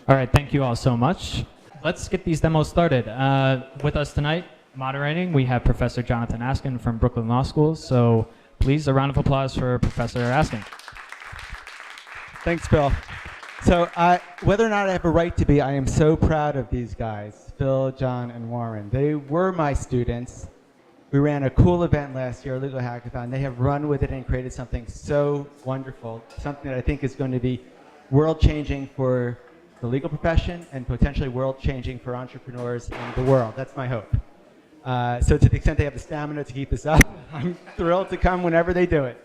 All right, thank you all so much. Let's get these demos started. With us tonight, moderating, we have Professor Jonathan Askin from Brooklyn Law School. So please, a round of applause for Professor Askin. Thanks, Bill. So whether or not I have a right to be, I am so proud of these guys, Phil, John, and Warren. They were my students. We ran a cool event last year, a legal hackathon. They have run with it and created something so wonderful, something that I think is going to be world-changing for the legal profession and potentially world-changing for entrepreneurs in the world. That's my hope. So to the extent they have the stamina to keep this up, I'm thrilled to come whenever they do it.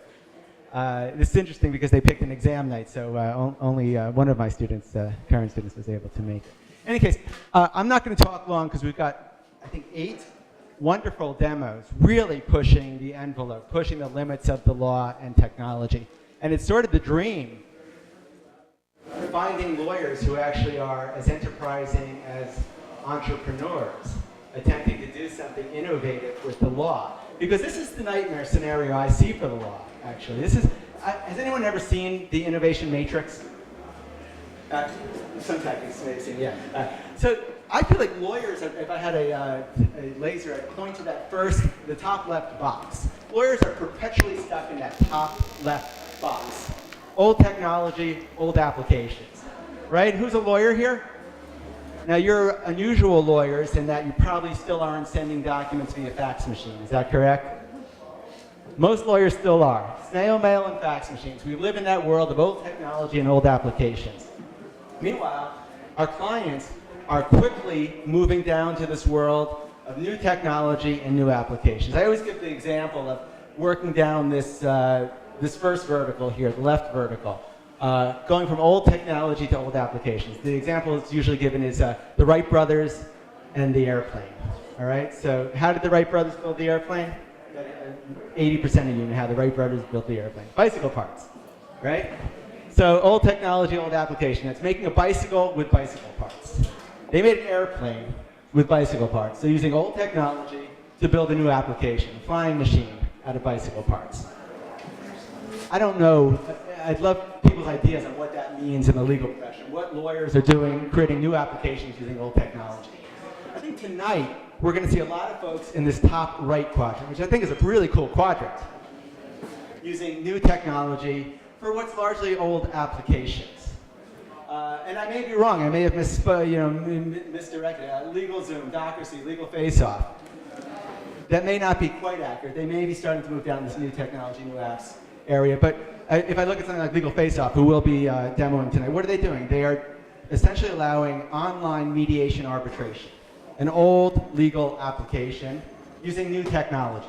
This is interesting because they picked an exam night, so only one of my students, current students, was able to make it. In any case, I'm not going to talk long because we've got, I think, 8 wonderful demos, really pushing the envelope, pushing the limits of the law and technology. And it's sort of the dream, finding lawyers who actually are as enterprising as entrepreneurs, attempting to do something innovative with the law. Because this is the nightmare scenario I see for the law, actually. This is, has anyone ever seen the Innovation Matrix? Some tactics may have seen, yeah. So I feel like lawyers, if I had a laser, I'd point to that the top left box. Lawyers are perpetually stuck in that top left box. Old technology, old applications, right? Who's a lawyer here? Now you're unusual lawyers in that you probably still aren't sending documents via fax machine, is that correct? Most lawyers still are. Snail mail and fax machines. We live in that world of old technology and old applications. Meanwhile, our clients are quickly moving down to this world of new technology and new applications. I always give the example of working down this first vertical here, the left vertical, going from old technology to old applications. The example that's usually given is the Wright brothers and the airplane. All right, so how did the Wright brothers build the airplane? 80% of you know how the Wright brothers built the airplane. Bicycle parts, right? So old technology, old application. It's making a bicycle with bicycle parts. They made an airplane with bicycle parts. So using old technology to build a new application, a flying machine out of bicycle parts. I don't know. I'd love people's ideas on what that means in the legal profession. What lawyers are doing, creating new applications using old technology. I think tonight we're going to see a lot of folks in this top right quadrant, which I think is a really cool quadrant, using new technology for what's largely old applications. And I may be wrong. I may have misdirected. LegalZoom, Docracy, Legal Face-Off. That may not be quite accurate. They may be starting to move down this new technology, new apps area. But if I look at something like Legal Face-Off, who will be demoing tonight, what are they doing? They are essentially allowing online mediation arbitration, an old legal application using new technology.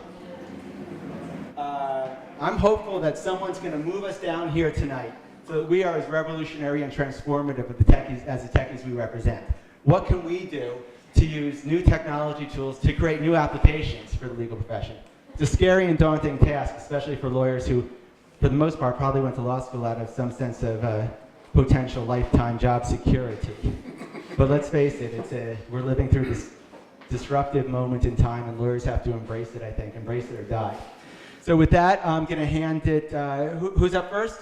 I'm hopeful that someone's going to move us down here tonight so that we are as revolutionary and transformative of the techies, as the techies we represent. What can we do to use new technology tools to create new applications for the legal profession? It's a scary and daunting task, especially for lawyers who, for the most part, probably went to law school out of some sense of potential lifetime job security. But let's face it, we're living through this disruptive moment in time, and lawyers have to embrace it, I think. Embrace it or die. So with that, I'm going to hand it, who's up first?